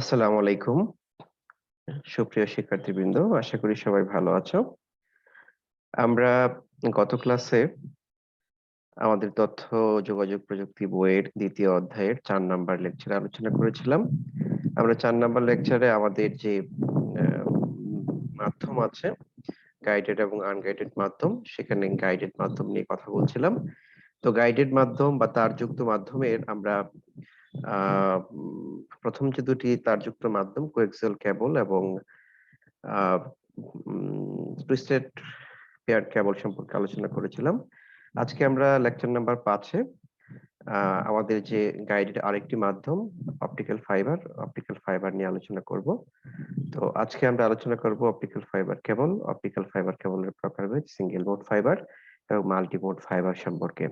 আসসালামু আলাইকুম সুপ্রিয় শিক্ষার্থীবৃন্দ, আশা করি সবাই ভালো আছো। আমরা গত ক্লাসে আমাদের তথ্য যোগাযোগ প্রযুক্তি বইয়ের দ্বিতীয় অধ্যায়ের 4 নাম্বার লেকচারে আলোচনা করেছিলাম। আমরা 4 নাম্বার লেকচারে আমাদের যে মাধ্যম আছে, গাইডেড এবং আনগাইডেড মাধ্যম, সেখানে গাইডেড মাধ্যম নিয়ে কথা বলছিলাম। তো গাইডেড মাধ্যম বা তারযুক্ত মাধ্যমের আমরা প্রথম যে দুটি তারযুক্ত মাধ্যম কোএক্সিয়াল কেবল এবং টুইস্টেড পেয়ার কেবল সম্পর্কে আলোচনা করেছিলাম। আজকে আমরা লেকচার নাম্বার 5-এ আমাদের যে গাইডেড আরেকটি মাধ্যম অপটিক্যাল ফাইবার নিয়ে আলোচনা করব। তো আজকে আমরা আলোচনা করব অপটিক্যাল ফাইবার কেবলের প্রকারভেদ, সিঙ্গেল মোড ফাইবার এবং মাল্টি মোড ফাইবার সম্পর্কে।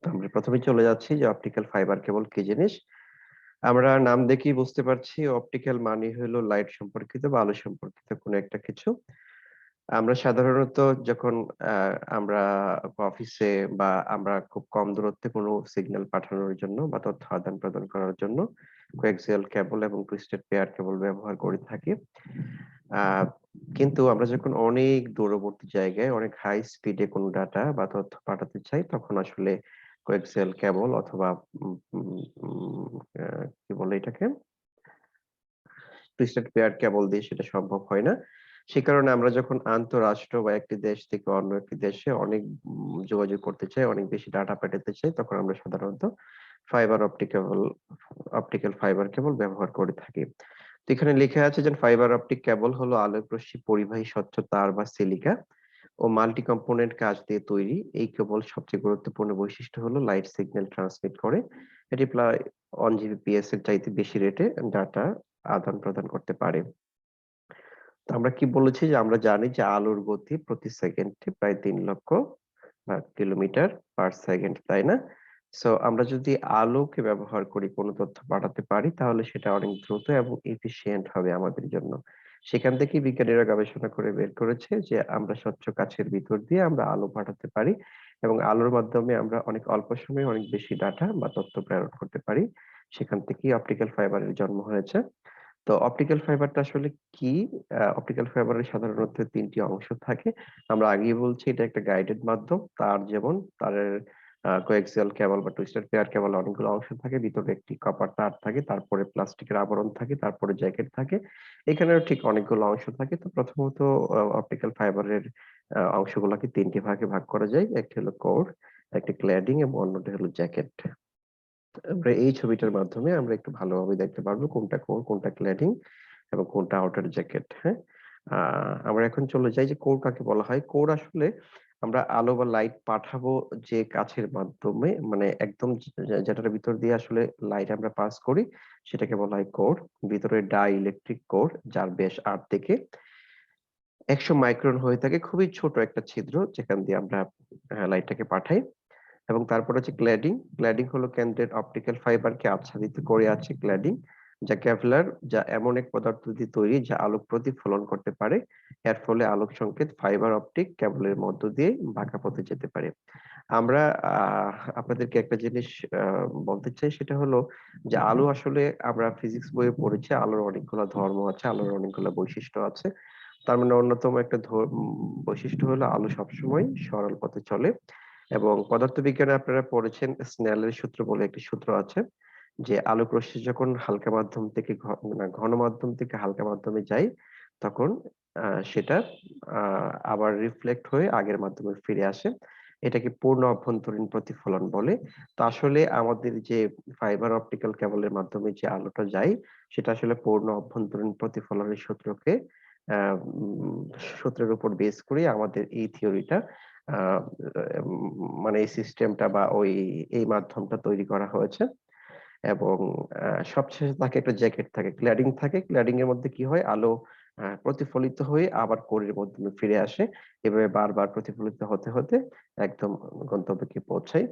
তো আমরা প্রথমে চলে যাচ্ছি যে অপটিক্যাল ফাইবার কেবল কি জিনিস। আমরা নাম দেখেই বুঝতে পারছি অপটিক্যাল মানে হলো লাইট সম্পর্কিত বা আলো সম্পর্কিত কোনো একটা কিছু। আমরা সাধারণত যখন আমরা অফিসে বা আমরা খুব কম দূরত্বে কোনো সিগন্যাল পাঠানোর জন্য বা তথ্য আদান প্রদান করার জন্য কোএক্সিয়াল কেবল এবং টুইস্টেড পেয়ার কেবল ব্যবহার করে থাকি। কিন্তু আমরা যখন অনেক দূরবর্তী জায়গায় অনেক হাই স্পিডে কোনো ডাটা বা তথ্য পাঠাতে চাই, তখন আসলে কোএক্সিয়াল কেবল অথবা কি বলে এটাকে, টুইস্টেড পেয়ার কেবল দিয়ে সেটা সম্ভব হয় না। সে কারণে আমরা যখন আন্তঃরাষ্ট্র বা একটি দেশ থেকে অন্য একটি দেশে অনেক যোগাযোগ করতে চাই, অনেক বেশি ডাটা পাঠাতে চাই, তখন আমরা সাধারণত অপটিক্যাল ফাইবার কেবল ব্যবহার করে থাকি। তো এখানে লেখা আছে যে ফাইবার অপটিক কেবল হলো আলোক রশ্মি পরিবাহী স্বচ্ছ তার বা সিলিকা ও মাল্টি কম্পোনেন্ট কাঁচ দিয়ে তৈরি। এই কেবল সবচেয়ে গুরুত্বপূর্ণ বৈশিষ্ট্য হলো লাইট সিগন্যাল ট্রান্সমিট করে। এটি প্রায় 1 Gbps এর চাইতে বেশি রেটে ডাটা আদান প্রদান করতে পারে। তো আমরা কি বলেছি যে আমরা জানি যে আলোর গতি প্রতি সেকেন্ডে প্রায় 3 লক্ষ কিলোমিটার পার সেকেন্ড, তাই না? সো আমরা যদি আলোকে ব্যবহার করি কোনো তথ্য পাঠাতে পারি, তাহলে সেটা অনেক দ্রুত এবং এফিশিয়েন্ট হবে আমাদের জন্য। সেখান থেকেই বিজ্ঞানীরা গবেষণা করে বের করেছে যে আমরা স্বচ্ছ কাচের ভিতর দিয়ে আমরা আলো পাঠাতে পারি এবং আলোর মাধ্যমে আমরা অনেক অল্প সময়ে অনেক বেশি ডাটা বা তথ্য প্রেরণ করতে পারি। সেখান থেকেই অপটিক্যাল ফাইবারের জন্ম হয়েছে। তো অপটিক্যাল ফাইবারটা আসলে কি? অপটিক্যাল ফাইবারের সাধারণত 3টি অংশ থাকে। আমরা আগেই বলছি এটা একটা গাইডেড মাধ্যম। তার যেমন তারের কোএক্সিয়াল কেবল বা টুইস্টেড পেয়ার কেবল অনেকগুলো অংশ থাকে। ভিতরে একটি কপার তার থাকে, তারপরে প্লাস্টিকের আবরণ থাকে, তারপরে জ্যাকেট থাকে। এখানেও ঠিক অনেকগুলো অংশ থাকে। তো প্রথমত অপটিক্যাল ফাইবারের অংশগুলোকে 3টি ভাগে ভাগ করা যায়। একটি হলো কোর, একটি ক্ল্যাডিং এবং অন্যটি হলো জ্যাকেট। আমরা এই ছবিটার মাধ্যমে আমরা একটু ভালোভাবে দেখতে পারবো কোনটা কোর, কোনটা ক্ল্যাডিং এবং কোনটা আউটার জ্যাকেট। হ্যাঁ, আমরা এখন চলে যাই যে কোর কাকে বলা হয়। কোর আসলে আমরা আলো বা লাইট পাঠাবো যে কাছের মাধ্যমে, মানে একদম যেটার ভিতর দিয়ে আসলে লাইট আমরা পাস করি, সেটাকে বলা হয় কোর। ভিতরে ডাই ইলেকট্রিক কোর, যার ব্যাস 8 থেকে 100 মাইক্রন হয়ে থাকে। খুবই ছোট একটা ছিদ্র যেখান দিয়ে আমরা লাইটটাকে পাঠাই। এবং তারপর হচ্ছে ক্ল্যাডিং। ক্ল্যাডিং হলো কেন্দ্রের অপটিক্যাল ফাইবারকে আচ্ছাদিত করে আছে ক্ল্যাডিং, যা কেভলার, যা এমন এক পদার্থ দিয়ে তৈরি যা আলোক প্রতিফলন করতে পারে। এর ফলে আলোক সংকেত ফাইবার অপটিক কেবলের মধ্য দিয়ে বাঁকা পথে যেতে পারে। আমরা আপনাদেরকে একটা জিনিস বলতে চাই, সেটা হলো যে আলো আসলে আমরা ফিজিক্স বইয়ে পড়েছি আলোর অনেকগুলো ধর্ম আছে, আলোর অনেকগুলো বৈশিষ্ট্য আছে। তার মানে অন্যতম একটা বৈশিষ্ট্য হলো আলো সবসময় সরল পথে চলে। এবং পদার্থবিজ্ঞানে আপনারা পড়েছেন স্নেলের সূত্র বলে একটি সূত্র আছে, যে আলোক রশ্মি যখন হালকা মাধ্যম থেকে ঘন মাধ্যম থেকে হালকা মাধ্যমে যায়, তখন সেটা আবার রিফ্লেক্ট হয়ে আগের মাধ্যমে ফিরে আসে। এটাকে পূর্ণ অভ্যন্তরীণ প্রতিফলন বলে। তো আসলে আমাদের যে ফাইবার অপটিক্যাল কেবলের মাধ্যমে যে আলোটা যায়, সেটা আসলে পূর্ণ অভ্যন্তরীণ প্রতিফলনের সূত্রের উপর বেস করে আমাদের এই থিওরিটা, মানে এই সিস্টেমটা বা এই মাধ্যমটা তৈরি করা হয়েছে। এবং সবশেষে থাকে একটা জ্যাকেট থাকে, ক্ল্যাডিং থাকে। ক্ল্যাডিং এর মধ্যে কি হয়, আলো প্রতিফলিত হয়ে আবার কোরের মাধ্যমে ফিরে আসে। এভাবে বারবার প্রতিফলিত হতে হতে একদম গন্তব্যে গিয়ে পৌঁছায়।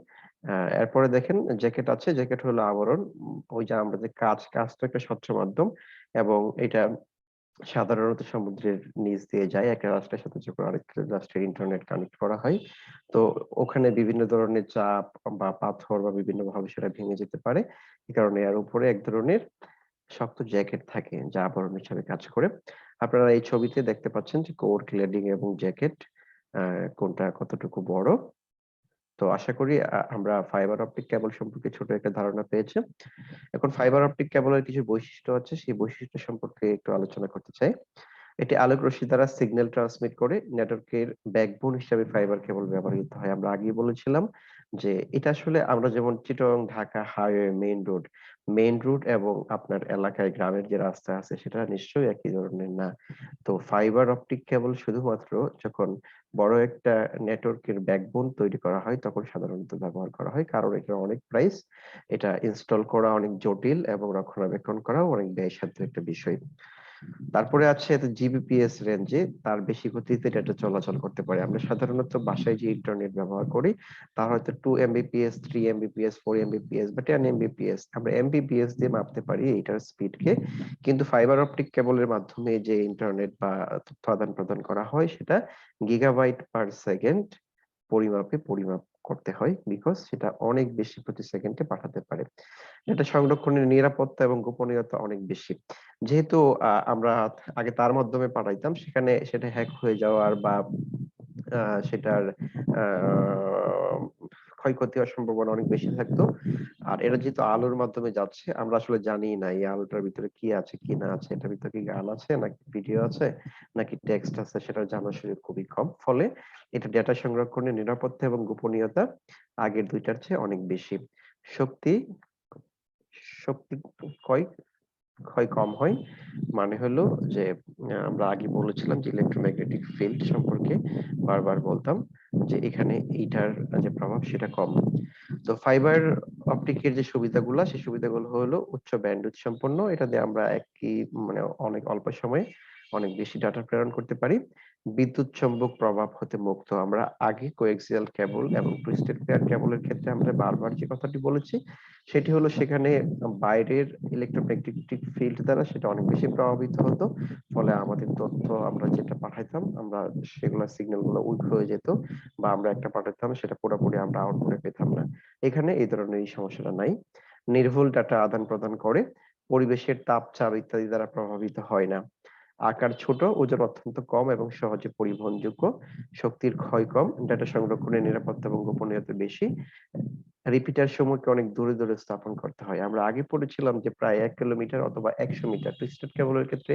এরপরে দেখেন জ্যাকেট আছে। জ্যাকেট হলো আবরণ। ওই যে আমরা যে কাঁচ তো একটা স্বচ্ছ মাধ্যম, এবং এটা সাধারণত সমুদ্রের নিচ দিয়ে যায়। একটা রাষ্ট্রের সাথে যখন আরেকটা রাষ্ট্রের ইন্টারনেট কানেক্ট করা হয়, তো ওখানে বিভিন্ন ধরনের চাপ বা পাথর বা বিভিন্ন ভাবে সেটা ভেঙে যেতে পারে। এই কারণে এর উপরে এক ধরনের শক্ত জ্যাকেট থাকে যা আবরণ হিসেবে কাজ করে। আপনারা এই ছবিতে দেখতে পাচ্ছেন যে কোর ক্লেডিং এবং জ্যাকেট কোনটা কতটুকু বড়। তো আশা করি আমরা ফাইবার অপটিক কেবল সম্পর্কে ছোট একটা ধারণা পেয়েছি। এখন ফাইবার অপটিক কেবলের কিছু বৈশিষ্ট্য আছে, সেই বৈশিষ্ট্য সম্পর্কে একটু আলোচনা করতে চাই। এটি আলোক রশ্মি দ্বারা সিগন্যাল ট্রান্সমিট করে। নেটওয়ার্কের ব্যাকবোন হিসেবে ফাইবার কেবল ব্যবহৃত হয়। আমরা আগেই বলেছিলাম যে এটা আসলে আমরা যেমন Chittagong Dhaka highway main root এবং আপনার এলাকায় গ্রামের যে রাস্তা আছে সেটা নিশ্চয়ই একই ধরনের না। তো ফাইবার অপটিক কেবল শুধুমাত্র যখন বড় একটা নেটওয়ার্কের ব্যাকবোন তৈরি করা হয় তখন সাধারণত ব্যবহার করা হয়, কারণ এটা অনেক প্রাইস, এটা ইনস্টল করা অনেক জটিল এবং রক্ষণাবেক্ষণ করাও অনেক ব্যয়সাধ্য একটা বিষয়। তারপরে আছে জিবিপিএস রেঞ্জে তার বেশি গতিতে ডেটা চলাচল করতে পারে। আমরা সাধারণত বাসায় যে ইন্টারনেট ব্যবহার করি তা হয়তো 2 Mbps, 3 Mbps, 4 Mbps বা 10 Mbps, আমরা এমবিপিএস দিয়ে মাপতে পারি এটার স্পিডকে। কিন্তু ফাইবার অপটিক কেবলের মাধ্যমে যে ইন্টারনেট বা তথ্য আদান প্রদান করা হয় সেটা গিগাবাইট পার সেকেন্ড পরিমাপ করতে হয়, বিকজ সেটা অনেক বেশি প্রতি সেকেন্ডে পাঠাতে পারে। এটা সংরক্ষণের নিরাপত্তা এবং গোপনীয়তা অনেক বেশি। যেহেতু আমরা আগে তার মাধ্যমে পাঠাইতাম, সেখানে সেটা হ্যাক হয়ে যাওয়ার বা সেটার আহ, ক্ষয়ক্ষতি হওয়ার সম্ভাবনা অনেক বেশি থাকতো। আর এটা যেহেতু আলোর মাধ্যমে যাচ্ছে, আমরা আসলে জানি না এই আলোটার ভিতরে কি আছে কি না আছে, এটার ভিতরে কি গান আছে নাকি ভিডিও আছে নাকি টেক্সট আছে, সেটা জানার সুযোগ খুবই কম। ফলে এটা ডেটা সংরক্ষণের নিরাপত্তা এবং গোপনীয়তা আগের দুইটার চেয়ে অনেক বেশি। শক্তি শক্তি ক্ষয় ক্ষয় কম হয়, মানে হলো যে আমরা আগে বলেছিলাম যে ইলেকট্রোম্যাগনেটিক ফিল্ড সম্পর্কে বারবার বলতাম যে এখানে এইটার যে প্রভাব সেটা কম। তো ফাইবার অপটিকের যে সুবিধাগুলো, সেই সুবিধাগুলো হলো উচ্চ ব্যান্ডউইথ সম্পন্ন। এটা দিয়ে আমরা একই মানে অনেক অল্প সময়ে অনেক বেশি ডাটা প্রেরণ করতে পারি। বিদ্যুৎ চৌম্বক প্রভাব হতে মুক্ত। আমরা আগে কোএক্সিয়াল কেবল এবং টুইস্টেড পেয়ার কেবলের ক্ষেত্রে আমরা বারবার যে কথাটি বলেছি সেটি হলো সেখানে বাইরের ইলেকট্রোম্যাগনেটিক ফিল্ড দ্বারা সেটা অনেক বেশি প্রভাবিত হতো। ফলে আমাদের তথ্য আমরা যেটা পাঠাইতাম আমরা সেগুলো সিগন্যাল গুলো উইক হয়ে যেত, বা আমরা একটা পাঠাতাম সেটা পুরোপুরি আমরা আউটপুটে পেতাম না। এখানে এই ধরনের এই সমস্যাটা নাই। নির্ভুল ডাটা আদান প্রদান করে, পরিবেশের তাপ চাপ ইত্যাদি দ্বারা প্রভাবিত হয় না। আকার ছোট, ওজন অত্যন্ত কম এবং সহজে পরিবহনযোগ্য। শক্তির ক্ষয় কম, ডাটা সংরক্ষণের নিরাপত্তা এবং গোপনীয়তা বেশি। রিপিটার সময়কে অনেক দূরে দূরে স্থাপন করতে হয়। আমরা আগে পড়েছিলাম যে প্রায় 1 কিলোমিটার অথবা 100 মিটার, টুইস্টেড কেবলের ক্ষেত্রে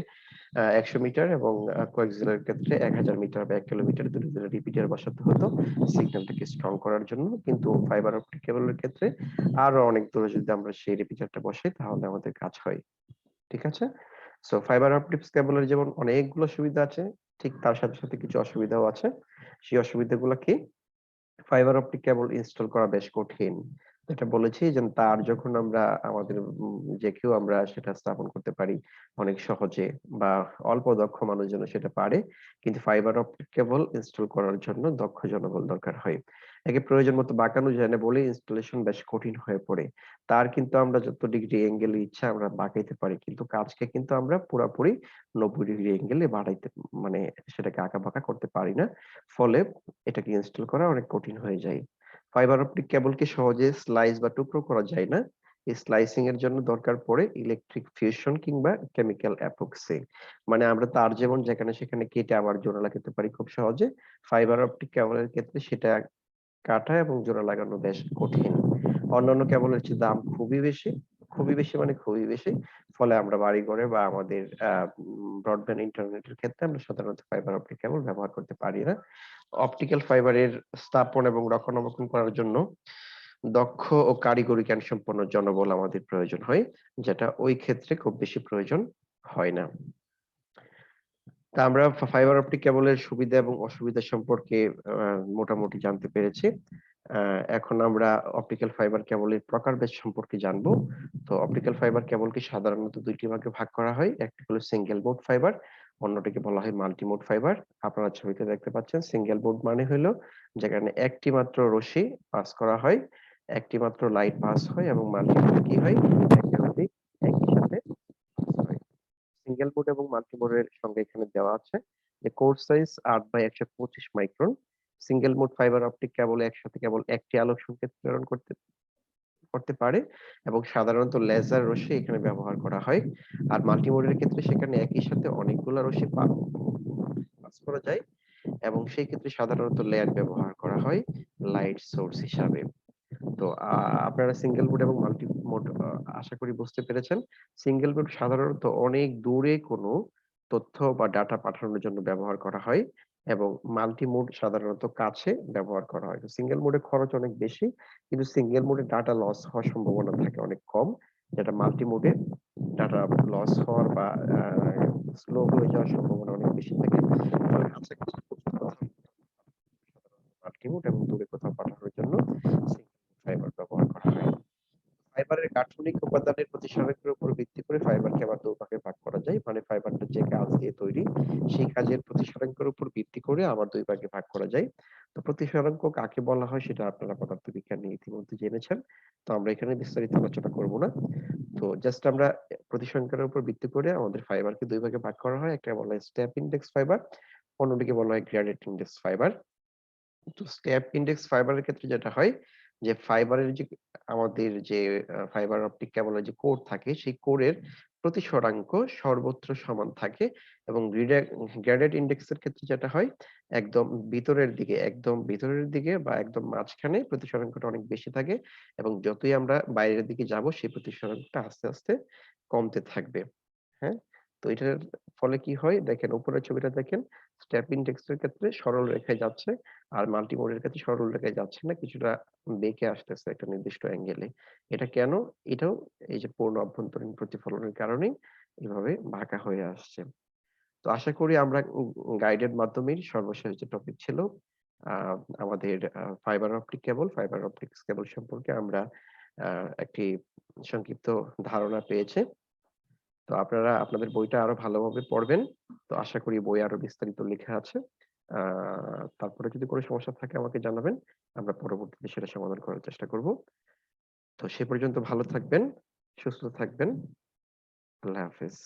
100 মিটার এবং কোয়াক্সিয়ালের ক্ষেত্রে 1000 মিটার বা 1 কিলোমিটার দূরে দূরে রিপিটার বসাতে হতো সিগন্যালটাকে স্ট্রং করার জন্য। কিন্তু ফাইবার অপটিক কেবলের ক্ষেত্রে আরো অনেক দূরে যদি আমরা সেই রিপিটারটা বসাই তাহলে আমাদের কাজ হয়। ঠিক আছে? সো ফাইবার অপটিক কেবলের যেমন অনেকগুলো সুবিধা আছে, ঠিক তার সাথে সাথে কিছু অসুবিধাও আছে। সেই অসুবিধাগুলো কি? ফাইবার অপটিক কেবল ইনস্টল করা বেশ কঠিন। যেটা বলেছি যে তার যখন আমরা আমাদের যে কেউ আমরা সেটা স্থাপন করতে পারি অনেক সহজে, বা অল্প দক্ষ মানুষ যেন সেটা পারে, কিন্তু ফাইবার অপটিক কেবল ইনস্টল করার জন্য দক্ষ জনবল দরকার হয়। একে প্রয়োজন মতো বাঁকানো যায় না বলে ইনস্টলেশন বেশ কঠিন হয়ে পড়ে। তার কিন্তু আমরা যত ডিগ্রি অ্যাঙ্গেল ইচ্ছা আমরা বাঁকাইতে পারি, কিন্তু কাজকে কিন্তু আমরা পুরোপুরি 90 ডিগ্রি অ্যাঙ্গেলে বাড়াইতে মানে সেটাকে আঁকা বাঁকা করতে পারি না। ফলে এটাকে ইনস্টল করা অনেক কঠিন হয়ে যায়। ফাইবার অপটিক কেবলকে সহজে স্লাইস বা টুকরো করা যায় না। এই স্লাইসিং এর জন্য দরকার পড়ে ইলেকট্রিক ফিউশন কিংবা কেমিক্যাল অ্যাপক্সি। মানে আমরা তার যেমন যেখানে সেখানে কেটে আবার জোড়া লাগাতে পারি খুব সহজে, ফাইবার অপটিক কেবলের ক্ষেত্রে সেটা কাটা এবং জোড়া লাগানো বেশ কঠিন। অন্যান্য কেবলের চেয়ে দাম খুবই বেশি মানে খুবই বেশি। ফলে আমরা বাড়িঘরে বা আমাদের ব্রডব্যান্ড ইন্টারনেটের ক্ষেত্রে আমরা সাধারণত ফাইবার অপটিক কেবল ব্যবহার করতে পারি না। অপটিক্যাল ফাইবারের স্থাপন এবং রক্ষণাবেক্ষণ করার জন্য দক্ষ ও কারিগরি জ্ঞান সম্পন্ন জনবল আমাদের প্রয়োজন হয়, যেটা ওই ক্ষেত্রে খুব বেশি প্রয়োজন হয় না। তা আমরা ফাইবার অপটিক কেবলের সুবিধা এবং অসুবিধা সম্পর্কে মোটামুটি জানতে পেরেছি। এখন আমরা অপটিক্যাল ফাইবার কেবলের প্রকারভেদ সম্পর্কে জানবো। তো অপটিক্যাল ফাইবার কেবলকে সাধারণত দুইটি ভাগে ভাগ করা হয়। একটি হলো সিঙ্গেল মোড ফাইবার, অন্যটিকে বলা হয় মাল্টি মোড ফাইবার। আপনারা ছবিতে দেখতে পাচ্ছেন সিঙ্গেল মোড মানে হলো যেখানে একটি মাত্র রশ্মি পাস করা হয়, একটি মাত্র লাইট পাস হয়, এবং মাল্টি মোড কি হয়, একাধিক একই সাথে হয়। সিঙ্গেল মোড এবং মাল্টি মোডের সঙ্গে এখানে দেওয়া আছে যে core size 8/125 micron. Single mode fibre optic cable একসাথে কেবল একটি আলোক সংকেত প্রেরণ করতে করতে পারে এবং সাধারণত লেজার রশ্মি এখানে ব্যবহার করা হয়। আর মাল্টিমোডের ক্ষেত্রে সেখানে একই সাথে অনেকগুলা রশ্মি পাস করা যায় এবং সেই ক্ষেত্রে সাধারণত লেয়ার ব্যবহার করা হয় লাইট সোর্স হিসাবে। তো আপনারা সিঙ্গেল মোড এবং মাল্টি মোড আশা করি বুঝতে পেরেছেন। সিঙ্গেল মোড সাধারণত অনেক দূরে কোনো তথ্য বা ডাটা পাঠানোর জন্য ব্যবহার করা হয় এবং মাল্টি মোড সাধারণত কাছে ব্যবহার করা হয়। তো সিঙ্গেল মোডে খরচ অনেক বেশি, কিন্তু সিঙ্গেল মোডে ডাটা লস হওয়ার সম্ভাবনা থাকে অনেক কম, যেটা মাল্টি মোডে ডাটা লস হওয়ার বা স্লো হয়ে যাওয়ার সম্ভাবনা অনেক বেশি থাকে। ফলে কাছাকাছি মাল্টি মোড এবং দূরে কোথাও পাঠানোর জন্য সিঙ্গেল ফাইবার ব্যবহার করা হয়। ফাইবারের গাঠনিক উপাদানের প্রতিসারকের উপর ভিত্তি করে ফাইবারকে আবার দুভাগে ভাগ করা যায়। মানে ফাইবারটা যে কাজ দিয়ে তৈরি সেই কাজের প্রতিসারাঙ্কের উপর ভিত্তি করে আবার দুই ভাগে ভাগ করা যায়। তো প্রতিসারাঙ্ক কাকে বলা হয় সেটা আপনারা পদার্থবিজ্ঞান নিয়ে ইতিমধ্যে জেনেছেন। তো আমরা এখানে বিস্তারিত আলোচনা করব না। তো জাস্ট আমরা প্রতিসারাঙ্কের উপর ভিত্তি করে আমাদের ফাইবারকে দুই ভাগে ভাগ করা হয়। একটা বলা হয় স্টেপ ইনডেক্স ফাইবার, অন্যটিকে বলা হয় গ্রেডেড ইনডেক্স ফাইবার। তো স্টেপ ইনডেক্স ফাইবারের ক্ষেত্রে যেটা হয় যে ফাইবারের যে আমাদের যে ফাইবার অপটিক কেবলের যে কোর থাকে সেই কোরের প্রতিসরাঙ্ক সর্বত্র সমান থাকে এবং গ্রেডেড ইনডেক্সের ক্ষেত্রে যেটা হয় একদম ভিতরের দিকে বা একদম মাঝখানে প্রতিসরাঙ্কটা অনেক বেশি থাকে এবং যতই আমরা বাইরের দিকে যাব সেই প্রতিসরাঙ্কটা আস্তে আস্তে কমতে থাকবে। হ্যাঁ, তো এটার ফলে কি হয় দেখেন উপরের ছবিটা দেখেন, স্টেপ ইনডেক্সের ক্ষেত্রে সরল রেখায় যাচ্ছে আর মাল্টিমোডের ক্ষেত্রে সরল রেখায় যাচ্ছে না, কিছুটা বেঁকে আসতেছে একটা নির্দিষ্ট অ্যাঙ্গেলে। এটা কেন? এটাও এই যে পূর্ণ অভ্যন্তরীণ প্রতিফলনের কারণেই এভাবে বাঁকা হয়ে আসছে। তো আশা করি আমরা গাইডের মাধ্যমেই সর্বশেষ যে টপিক ছিল আমাদের ফাইবার অপটিক্স কেবল সম্পর্কে আমরা একটি সংক্ষিপ্ত ধারণা পেয়েছি। তো আপনারা আপনাদের বইটা আরো ভালোভাবে পড়বেন। তো আশা করি বইয়ে আরো বিস্তারিত লেখা আছে। তারপরে যদি কোনো সমস্যা থাকে আমাকে জানাবেন। আমরা পরবর্তীতে সেটা সমাধান করার চেষ্টা করব। তো সে পর্যন্ত ভালো থাকবেন, সুস্থ থাকবেন। আল্লাহ হাফেজ।